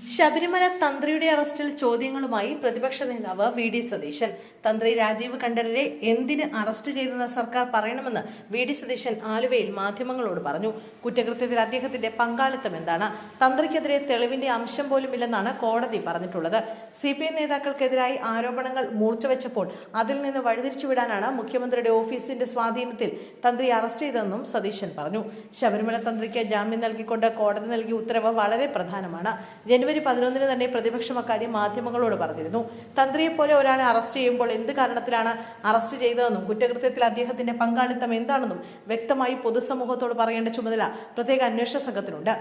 ശബരിമല തന്ത്രിയുടെ അറസ്റ്റിൽ ചോദ്യങ്ങളുമായി പ്രതിപക്ഷ നേതാവ് വി.ഡി. സതീശൻ. തന്ത്രി രാജീവ് കണ്ഠരരെ എന്തിന് അറസ്റ്റ് ചെയ്തെന്ന് സർക്കാർ പറയണമെന്ന് വി.ഡി. സതീശൻ ആലുവയിൽ മാധ്യമങ്ങളോട് പറഞ്ഞു. കുറ്റകൃത്യത്തിൽ അദ്ദേഹത്തിന്റെ പങ്കാളിത്തം എന്താണ്? തന്ത്രിക്കെതിരെ തെളിവിന്റെ അംശം പോലും ഇല്ലെന്നാണ് കോടതി പറഞ്ഞിട്ടുള്ളത്. CPM നേതാക്കൾക്കെതിരായി ആരോപണങ്ങൾ മൂർച്ചവെച്ചപ്പോൾ അതിൽ നിന്ന് വഴിതിരിച്ചുവിടാനാണ് മുഖ്യമന്ത്രിയുടെ ഓഫീസിന്റെ സ്വാധീനത്തിൽ തന്ത്രി അറസ്റ്റ് ചെയ്തതെന്നും സതീശൻ പറഞ്ഞു. ശബരിമല തന്ത്രിക്ക് ജാമ്യം നൽകിക്കൊണ്ട് കോടതി നൽകിയ ഉത്തരവ് വളരെ പ്രധാനമാണ്. ജനുവരി 11 തന്നെ പ്രതിപക്ഷം അക്കാര്യം മാധ്യമങ്ങളോട് പറഞ്ഞിരുന്നു. തന്ത്രിയെപ്പോലെ ഒരാളെ അറസ്റ്റ് ചെയ്യുമ്പോൾ എന്ത് കാരണത്തിലാണ് അറസ്റ്റ് ചെയ്തതെന്നും കുറ്റകൃത്യത്തിൽ അദ്ദേഹത്തിന്റെ പങ്കാളിത്തം എന്താണെന്നും വ്യക്തമായി പൊതുസമൂഹത്തോട് പറയേണ്ട ചുമതല പ്രത്യേക അന്വേഷണ സംഘത്തിനുണ്ട്.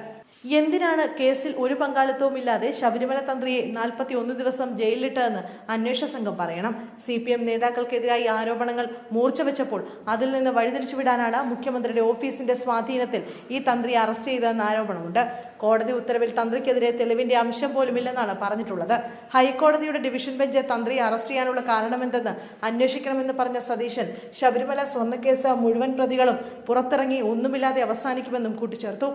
എന്തിനാണ് കേസിൽ ഒരു പങ്കാളിത്തവും ഇല്ലാതെ ശബരിമല തന്ത്രിയെ 41 ദിവസം ജയിലിലിട്ടതെന്ന് അന്വേഷണ സംഘം പറയണം. CPM നേതാക്കൾക്കെതിരായി ആരോപണങ്ങൾ മൂർച്ചവെച്ചപ്പോൾ അതിൽ നിന്ന് വഴിതിരിച്ചുവിടാനാണ് മുഖ്യമന്ത്രിയുടെ ഓഫീസിന്റെ സ്വാധീനത്തിൽ ഈ തന്ത്രിയെ അറസ്റ്റ് ചെയ്തതെന്ന് ആരോപണമുണ്ട്. കോടതി ഉത്തരവിൽ തന്ത്രിക്കെതിരെ തെളിവിന്റെ അംശം പോലുമില്ലെന്നാണ് പറഞ്ഞിട്ടുള്ളത്. ഹൈക്കോടതിയുടെ ഡിവിഷൻ ബെഞ്ച് തന്ത്രിയെ അറസ്റ്റ് ചെയ്യാനുള്ള കാരണമെന്തെന്ന് അന്വേഷിക്കണമെന്ന് പറഞ്ഞ സതീശൻ ശബരിമല സ്വർണ്ണക്കേസ് മുഴുവൻ പ്രതികളും പുറത്തിറങ്ങി ഒന്നുമില്ലാതെ അവസാനിക്കുമെന്നും കൂട്ടിച്ചേർത്തു.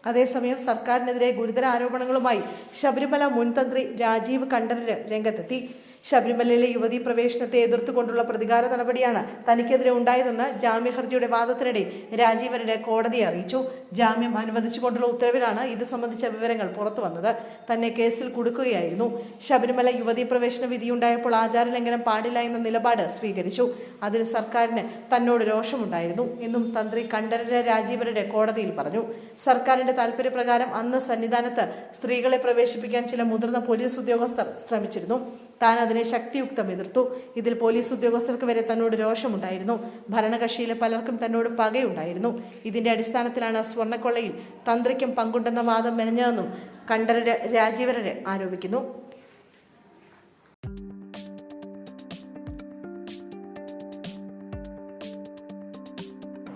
അതേസമയം സർക്കാരിനെതിരെ ഗുരുതര ആരോപണങ്ങളുമായി ശബരിമല മുൻ തന്ത്രി രാജീവ് കണ്ഠരര് രംഗത്തെത്തി. ശബരിമലയിലെ യുവതീ പ്രവേശനത്തെ എതിർത്തുകൊണ്ടുള്ള പ്രതികാര നടപടിയാണ് തനിക്കെതിരെ ഉണ്ടായതെന്ന് ജാമ്യ ഹർജിയുടെ വാദത്തിനിടെ രാജീവരര് കോടതിയെ അറിയിച്ചു. ജാമ്യം അനുവദിച്ചുകൊണ്ടുള്ള ഉത്തരവിലാണ് ഇത് സംബന്ധിച്ച വിവരങ്ങൾ പുറത്തുവന്നത്. തന്നെ കേസിൽ കുടുക്കുകയായിരുന്നു. ശബരിമല യുവതീ പ്രവേശന വിധിയുണ്ടായപ്പോൾ ആചാരലംഘനം പാടില്ല എന്ന നിലപാട് സ്വീകരിച്ചു. അതിൽ സർക്കാരിന് തന്നോട് രോഷമുണ്ടായിരുന്നു എന്നും തന്ത്രി കണ്ഠരര് രാജീവരര് കോടതിയിൽ പറഞ്ഞു. സർക്കാരിന്റെ താൽപര്യപ്രകാരം അന്ന് സന്നിധാനത്ത് സ്ത്രീകളെ പ്രവേശിപ്പിക്കാൻ ചില മുതിർന്ന പോലീസ് ഉദ്യോഗസ്ഥർ ശ്രമിച്ചിരുന്നു. താൻ അതിനെ ശക്തിയുക്തം എതിർത്തു. ഇതിൽ പോലീസ് ഉദ്യോഗസ്ഥർക്ക് വരെ തന്നോട് രോഷമുണ്ടായിരുന്നു. ഭരണകക്ഷിയിലെ പലർക്കും തന്നോട് പകയുണ്ടായിരുന്നു. ഇതിന്റെ അടിസ്ഥാനത്തിലാണ് സ്വർണ്ണക്കൊള്ളയിൽ തന്ത്രിക്കും പങ്കുണ്ടെന്ന വാദം മെനഞ്ഞതെന്നും കണ്ഠരര് രാജീവരര് ആരോപിക്കുന്നു.